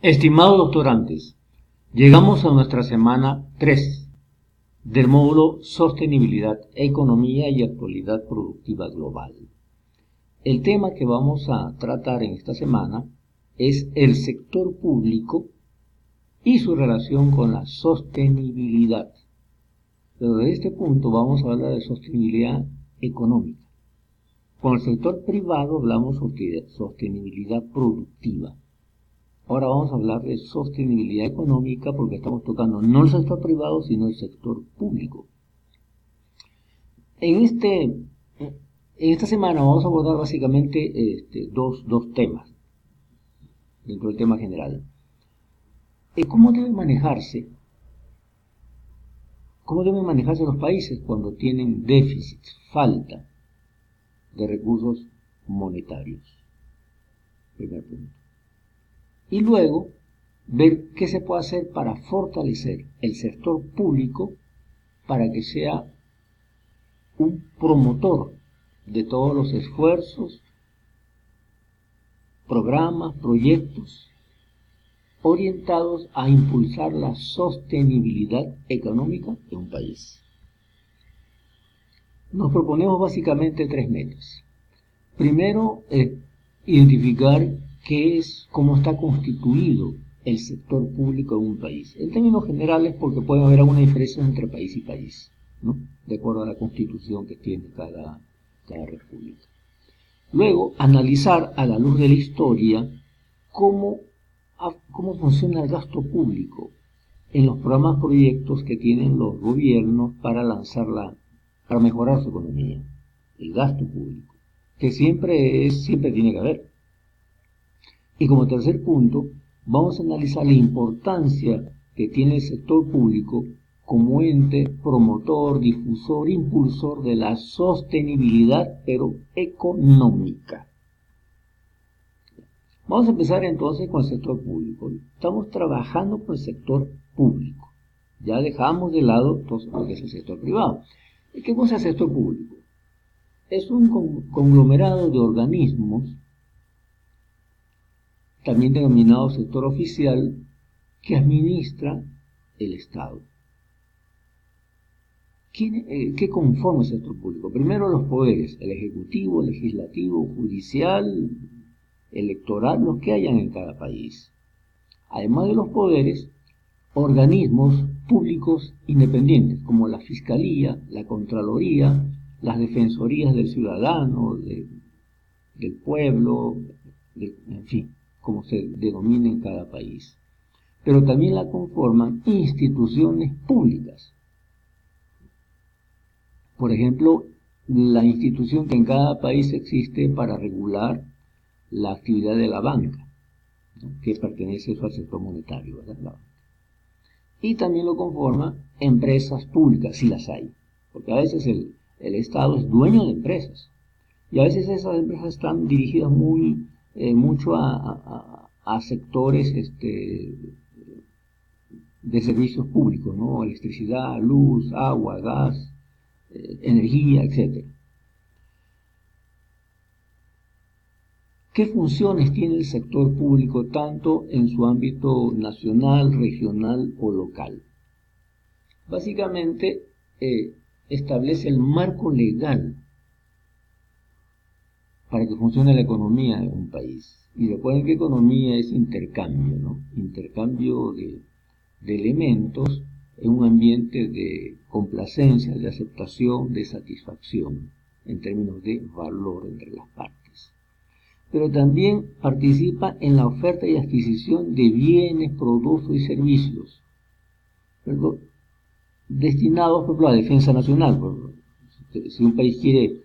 Estimados doctorantes, llegamos a nuestra semana 3 del módulo Sostenibilidad, Economía y Actualidad Productiva Global. El tema que vamos a tratar en esta semana es el sector público y su relación con la sostenibilidad. Pero desde este punto vamos a hablar de sostenibilidad económica. Con el sector privado hablamos de sostenibilidad productiva. Ahora vamos a hablar de sostenibilidad económica porque estamos tocando no el sector privado, sino el sector público. En esta semana vamos a abordar básicamente dos temas dentro del tema general. ¿Cómo deben manejarse los países cuando tienen déficits, falta de recursos monetarios? Primer punto. Y luego, ver qué se puede hacer para fortalecer el sector público para que sea un promotor de todos los esfuerzos, programas, proyectos orientados a impulsar la sostenibilidad económica de un país. Nos proponemos básicamente 3 metas. Primero, identificar cómo está constituido el sector público en un país. En términos generales, porque puede haber alguna diferencia entre país y país, ¿no? De acuerdo a la constitución que tiene cada república. Luego, analizar a la luz de la historia cómo funciona el gasto público en los programas, proyectos que tienen los gobiernos para mejorar su economía. El gasto público, que siempre tiene que haber. Y como tercer punto, vamos a analizar la importancia que tiene el sector público como ente promotor, difusor, impulsor de la sostenibilidad, pero económica. Vamos a empezar entonces con el sector público. Estamos trabajando con el sector público. Ya dejamos de lado todo lo que es el sector privado. ¿Qué cosa es el sector público? Es un conglomerado de organismos, también denominado sector oficial, que administra el Estado. ¿Qué conforma el sector público? Primero, los poderes: el ejecutivo, el legislativo, judicial, electoral, los que hayan en cada país. Además de los poderes, organismos públicos independientes, como la Fiscalía, la Contraloría, las Defensorías del Ciudadano, del pueblo, en fin, como se denomina en cada país. Pero también la conforman instituciones públicas. Por ejemplo, la institución que en cada país existe para regular la actividad de la banca, ¿no? Que pertenece eso al sector monetario, ¿verdad? La banca. Y también lo conforman empresas públicas, si las hay, porque a veces el Estado es dueño de empresas, y a veces esas empresas están dirigidas mucho a sectores de servicios públicos, ¿no? Electricidad, luz, agua, gas, energía, etc. ¿Qué funciones tiene el sector público tanto en su ámbito nacional, regional o local? Básicamente, establece el marco legal para que funcione la economía de un país. Y recuerden que economía es intercambio, ¿no? Intercambio de elementos en un ambiente de complacencia, de aceptación, de satisfacción, en términos de valor entre las partes. Pero también participa en la oferta y adquisición de bienes, productos y servicios, destinados, por ejemplo, a la defensa nacional. Si un país quiere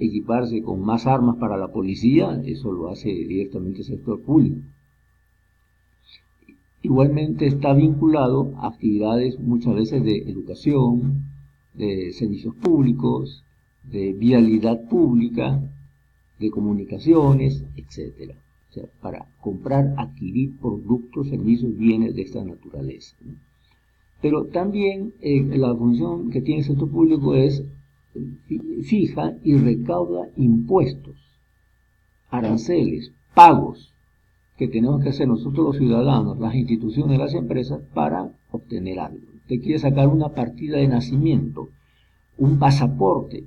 equiparse con más armas para la policía, eso lo hace directamente el sector público. Igualmente está vinculado a actividades muchas veces de educación, de servicios públicos, de vialidad pública, de comunicaciones, etc. O sea, para comprar, adquirir productos, servicios, bienes de esta naturaleza, ¿no? Pero también la función que tiene el sector público es fija y recauda impuestos, aranceles, pagos que tenemos que hacer nosotros los ciudadanos, las instituciones, las empresas, para obtener algo. Usted quiere sacar una partida de nacimiento, un pasaporte,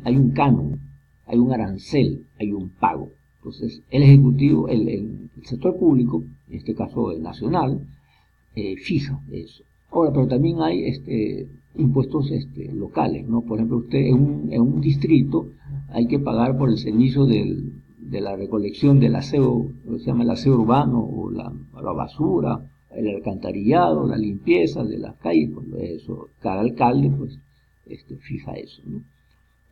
hay un canon, hay un arancel, hay un pago. Entonces, el Ejecutivo, el sector público, en este caso el nacional, fija eso. Ahora, pero también hay impuestos locales, ¿no? Por ejemplo, usted en un distrito hay que pagar por el servicio de la recolección del aseo, lo que se llama el aseo urbano, o la basura, el alcantarillado, la limpieza de las calles, pues eso, cada alcalde pues fija eso, ¿no?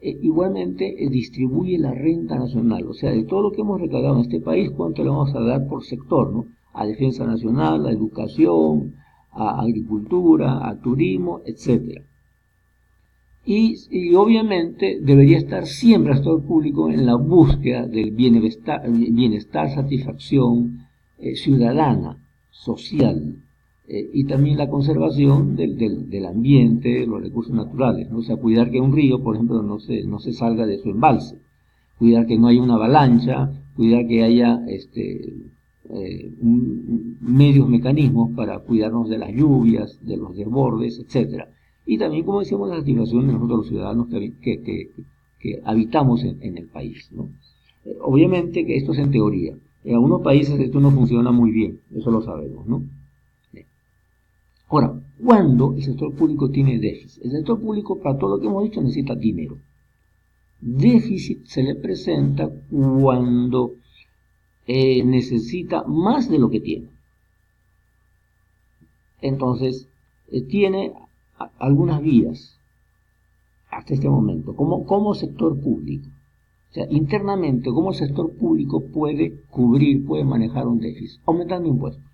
Igualmente distribuye la renta nacional, o sea, de todo lo que hemos recaudado en este país, cuánto le vamos a dar por sector, ¿no? A defensa nacional, a educación, a agricultura, a turismo, etcétera. Y obviamente debería estar siempre el sector público en la búsqueda del bienestar, satisfacción ciudadana, social, y también la conservación del ambiente, de los recursos naturales, ¿no? O sea, cuidar que un río, por ejemplo, no se salga de su embalse, cuidar que no haya una avalancha, cuidar que haya medios mecanismos para cuidarnos de las lluvias, de los desbordes, etcétera. Y también, como decíamos, la satisfacción de nosotros los ciudadanos que habitamos en el país, ¿no? Obviamente que esto es en teoría. En algunos países esto no funciona muy bien, eso lo sabemos, ¿no? Ahora, ¿cuándo el sector público tiene déficit? El sector público, para todo lo que hemos dicho, necesita dinero. Déficit se le presenta cuando necesita más de lo que tiene. Entonces, tiene algunas vías hasta este momento, como sector público. O sea, internamente, ¿cómo el sector público puede puede manejar un déficit? Aumentando impuestos.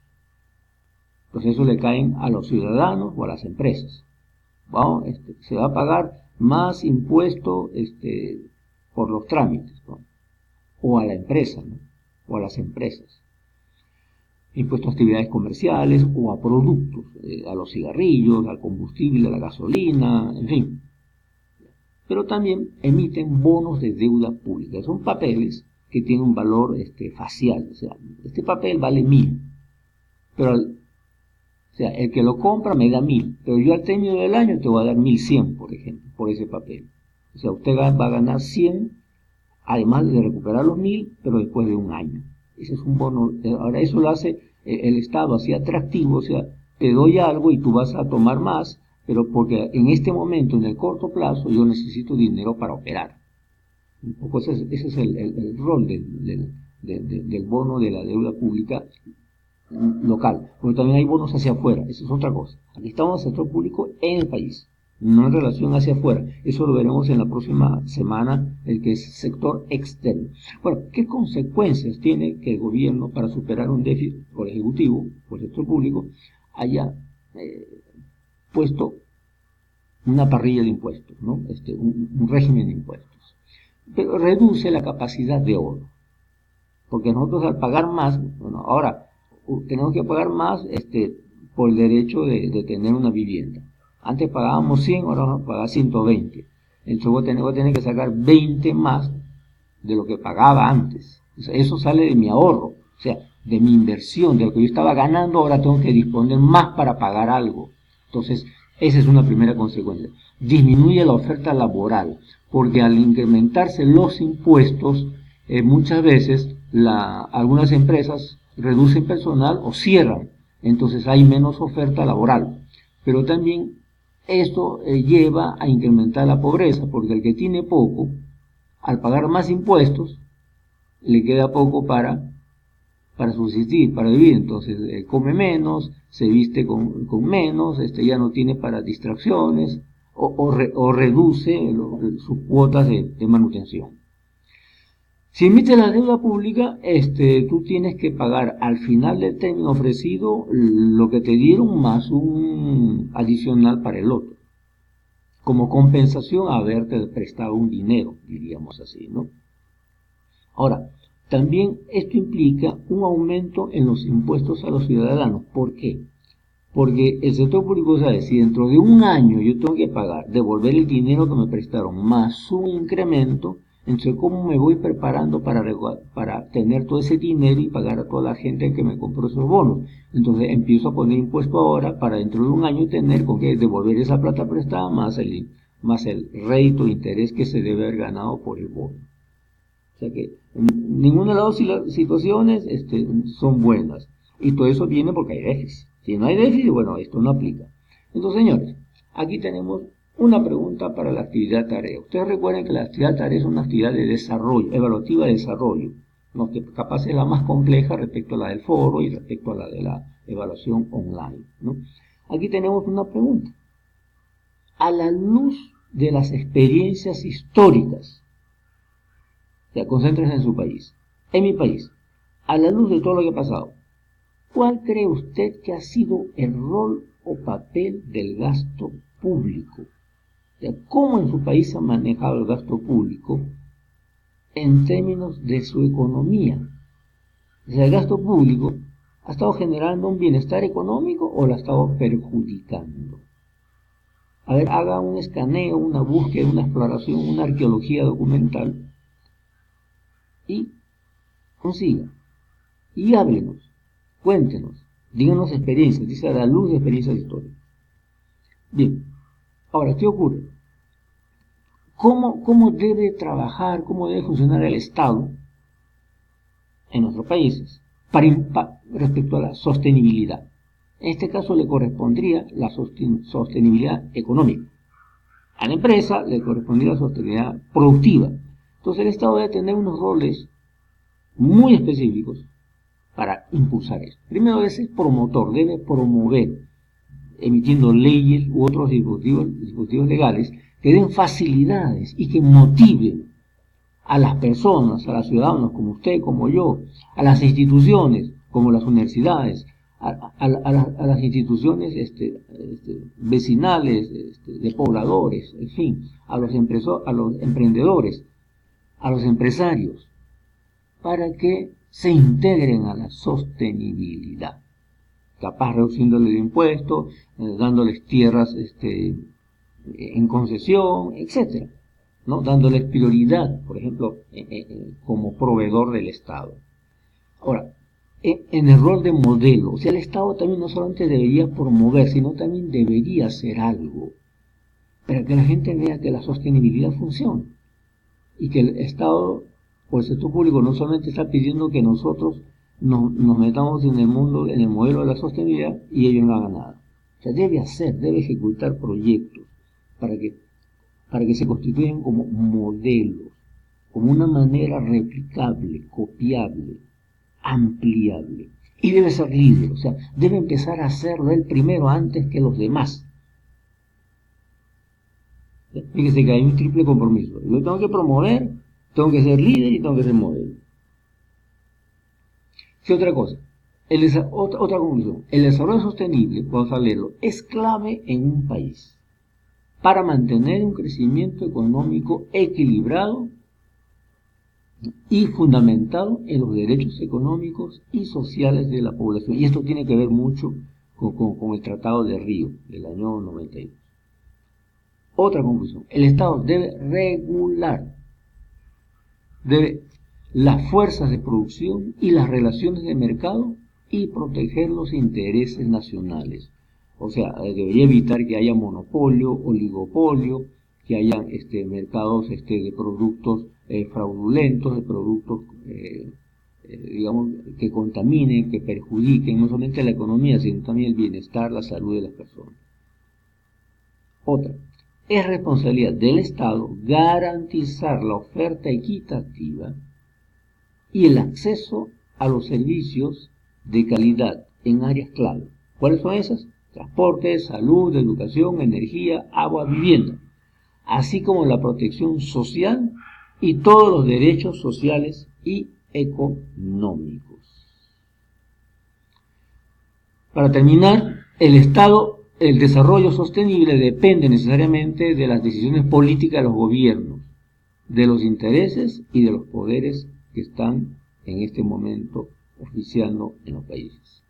Entonces eso le caen a los ciudadanos o a las empresas. ¿No? Se va a pagar más impuesto por los trámites, ¿no? O a la empresa, ¿no? O a las empresas. Impuestos a actividades comerciales o a productos, a los cigarrillos, al combustible, a la gasolina, en fin. Pero también emiten bonos de deuda pública. Son papeles que tienen un valor facial. O sea, este papel vale 1.000, pero o sea, el que lo compra me da 1.000, pero yo al término del año te voy a dar 1.100, por ejemplo, por ese papel. O sea, usted va a ganar 100, además de recuperar los 1.000, pero después de un año. Ese es un bono. Ahora, eso lo hace el Estado así atractivo, o sea, te doy algo y tú vas a tomar más, pero porque en este momento, en el corto plazo, yo necesito dinero para operar. Un poco ese es el rol del bono de la deuda pública local, porque también hay bonos hacia afuera, eso es otra cosa. Aquí estamos en el sector público en el país, no en relación hacia afuera. Eso lo veremos en la próxima semana, el que es sector externo. Bueno, ¿qué consecuencias tiene que el gobierno, para superar un déficit, por ejecutivo, por el sector público, haya puesto una parrilla de impuestos, ¿no? Un régimen de impuestos? Pero reduce la capacidad de ahorro, porque nosotros al pagar más, bueno, ahora tenemos que pagar más por el derecho de tener una vivienda. Antes pagábamos 100, ahora vamos a pagar 120. Entonces voy a tener que sacar 20 más de lo que pagaba antes. O sea, eso sale de mi ahorro, o sea, de mi inversión, de lo que yo estaba ganando, ahora tengo que disponer más para pagar algo. Entonces, esa es una primera consecuencia. Disminuye la oferta laboral, porque al incrementarse los impuestos, muchas veces algunas empresas reducen personal o cierran, entonces hay menos oferta laboral. Pero también esto lleva a incrementar la pobreza, porque el que tiene poco, al pagar más impuestos, le queda poco para subsistir, para vivir. Entonces come menos, se viste con menos, ya no tiene para distracciones, o reduce sus cuotas de manutención. Si emites la deuda pública, tú tienes que pagar al final del término ofrecido lo que te dieron más un adicional para el otro, como compensación a haberte prestado un dinero, diríamos así, ¿no? Ahora, también esto implica un aumento en los impuestos a los ciudadanos. ¿Por qué? Porque el sector público sabe, si dentro de un año yo tengo que pagar, devolver el dinero que me prestaron más un incremento, Entonces, ¿cómo me voy preparando para tener todo ese dinero y pagar a toda la gente que me compró esos bonos? Entonces, empiezo a poner impuesto ahora para dentro de un año tener con qué devolver esa plata prestada más el rédito de interés que se debe haber ganado por el bono. O sea que ninguna de las dos situaciones son buenas. Y todo eso viene porque hay déficit. Si no hay déficit, bueno, esto no aplica. Entonces, señores, aquí tenemos una pregunta para la actividad tarea. Ustedes recuerden que la actividad tarea es una actividad de desarrollo, evaluativa de desarrollo, ¿no? Que capaz es la más compleja respecto a la del foro y respecto a la de la evaluación online, ¿no? Aquí tenemos una pregunta. A la luz de las experiencias históricas, o sea, concéntrense en su país, en mi país, a la luz de todo lo que ha pasado, ¿cuál cree usted que ha sido el rol o papel del gasto público? O sea, ¿cómo en su país se ha manejado el gasto público en términos de su economía? O sea, ¿el gasto público ha estado generando un bienestar económico o lo ha estado perjudicando? A ver, haga un escaneo, una búsqueda, una exploración, una arqueología documental y consiga. Y háblenos, cuéntenos, díganos experiencias, dice a la luz de experiencias históricas. Bien, ahora, ¿qué ocurre? ¿Cómo debe trabajar, cómo debe funcionar el Estado en nuestros países respecto a la sostenibilidad? En este caso le correspondría la sostenibilidad económica. A la empresa le correspondría la sostenibilidad productiva. Entonces el Estado debe tener unos roles muy específicos para impulsar esto. Primero debe ser promotor, debe promover, emitiendo leyes u otros dispositivos legales que den facilidades y que motiven a las personas, a los ciudadanos como usted, como yo, a las instituciones como las universidades, a las instituciones vecinales, de pobladores, en fin, a los emprendedores, a los empresarios, para que se integren a la sostenibilidad, capaz reduciéndole el impuesto, dándoles tierras en concesión, etcétera, ¿no? Dándoles prioridad, por ejemplo, como proveedor del Estado. Ahora, en el rol de modelo, o sea, el Estado también no solamente debería promover, sino también debería hacer algo para que la gente vea que la sostenibilidad funciona y que el Estado o el sector público no solamente está pidiendo que nosotros nos metamos en el mundo, en el modelo de la sostenibilidad y ellos no hagan nada. O sea, debe ejecutar proyectos para que se constituyan como modelos, como una manera replicable, copiable, ampliable. Y debe ser líder, o sea, debe empezar a hacerlo él primero antes que los demás. Fíjese que hay un triple compromiso. Yo tengo que promover, tengo que ser líder y tengo que ser modelo. ¿Qué otra cosa? Otra conclusión. El desarrollo sostenible, vamos a leerlo, es clave en un país para mantener un crecimiento económico equilibrado y fundamentado en los derechos económicos y sociales de la población. Y esto tiene que ver mucho con el Tratado de Río del año 92. Otra conclusión. El Estado debe regular las fuerzas de producción y las relaciones de mercado y proteger los intereses nacionales. O sea, debería evitar que haya monopolio, oligopolio, que haya mercados de productos fraudulentos, de productos digamos que contaminen, que perjudiquen no solamente la economía, sino también el bienestar, la salud de las personas. Otra, es responsabilidad del Estado garantizar la oferta equitativa y el acceso a los servicios de calidad en áreas clave. ¿Cuáles son esas? Transporte, salud, educación, energía, agua, vivienda, así como la protección social y todos los derechos sociales y económicos. Para terminar, el desarrollo sostenible depende necesariamente de las decisiones políticas de los gobiernos, de los intereses y de los poderes que están en este momento oficiando en los países.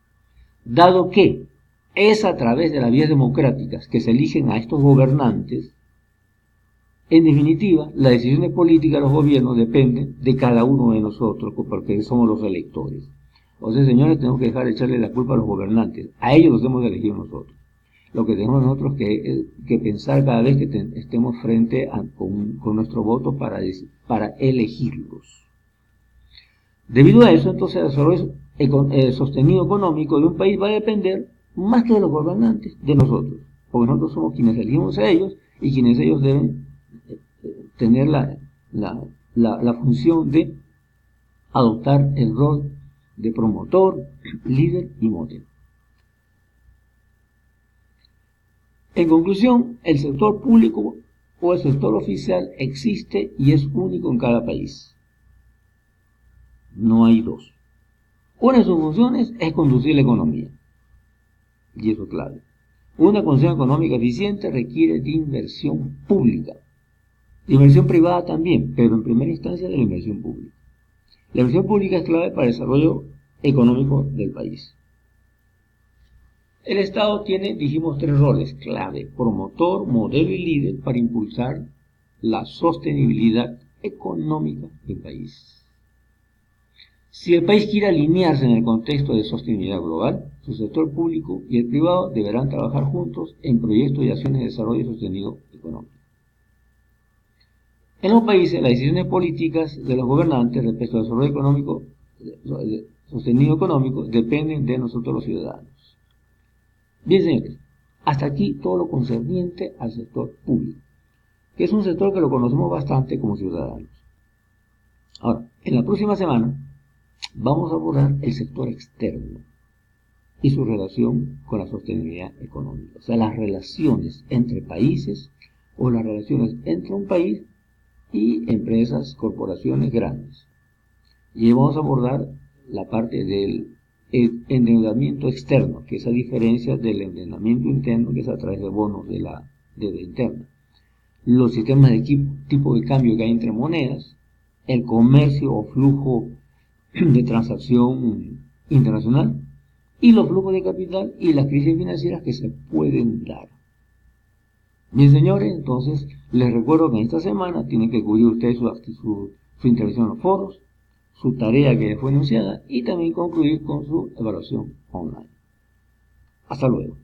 Dado que es a través de las vías democráticas que se eligen a estos gobernantes, En definitiva, las decisiones políticas de los gobiernos dependen de cada uno de nosotros, porque somos los electores. O sea, señores, tenemos que dejar de echarle la culpa a los gobernantes. A ellos los hemos elegido nosotros. Lo que tenemos nosotros que pensar cada vez que estemos frente con nuestro voto para elegirlos. Debido a eso, entonces, el desarrollo sostenido económico de un país va a depender más que de los gobernantes, de nosotros. Porque nosotros somos quienes elegimos a ellos y quienes ellos deben tener la función de adoptar el rol de promotor, líder y modelo. En conclusión, el sector público o el sector oficial existe y es único en cada país. No hay dos. Una de sus funciones es conducir la economía. Y eso es clave. Una conducción económica eficiente requiere de inversión pública. De inversión privada también, pero en primera instancia de la inversión pública. La inversión pública es clave para el desarrollo económico del país. El Estado tiene, dijimos, tres roles clave: promotor, modelo y líder para impulsar la sostenibilidad económica del país. Si el país quiere alinearse en el contexto de sostenibilidad global, su sector público y el privado deberán trabajar juntos en proyectos y acciones de desarrollo sostenido económico. En los países, las decisiones políticas de los gobernantes respecto al desarrollo económico, sostenido económico, dependen de nosotros los ciudadanos. Bien, señores, hasta aquí todo lo concerniente al sector público, que es un sector que lo conocemos bastante como ciudadanos. Ahora, en la próxima semana vamos a abordar el sector externo y su relación con la sostenibilidad económica, o sea, las relaciones entre países o las relaciones entre un país y empresas, corporaciones grandes. Y vamos a abordar la parte del endeudamiento externo, que es a diferencia del endeudamiento interno, que es a través de bonos de la deuda interna. Los sistemas de tipo de cambio que hay entre monedas, el comercio o flujo de transacción internacional y los flujos de capital y las crisis financieras que se pueden dar. Bien, señores, entonces les recuerdo que en esta semana tienen que cubrir ustedes su intervención en los foros, su tarea que fue enunciada y también concluir con su evaluación online. Hasta luego.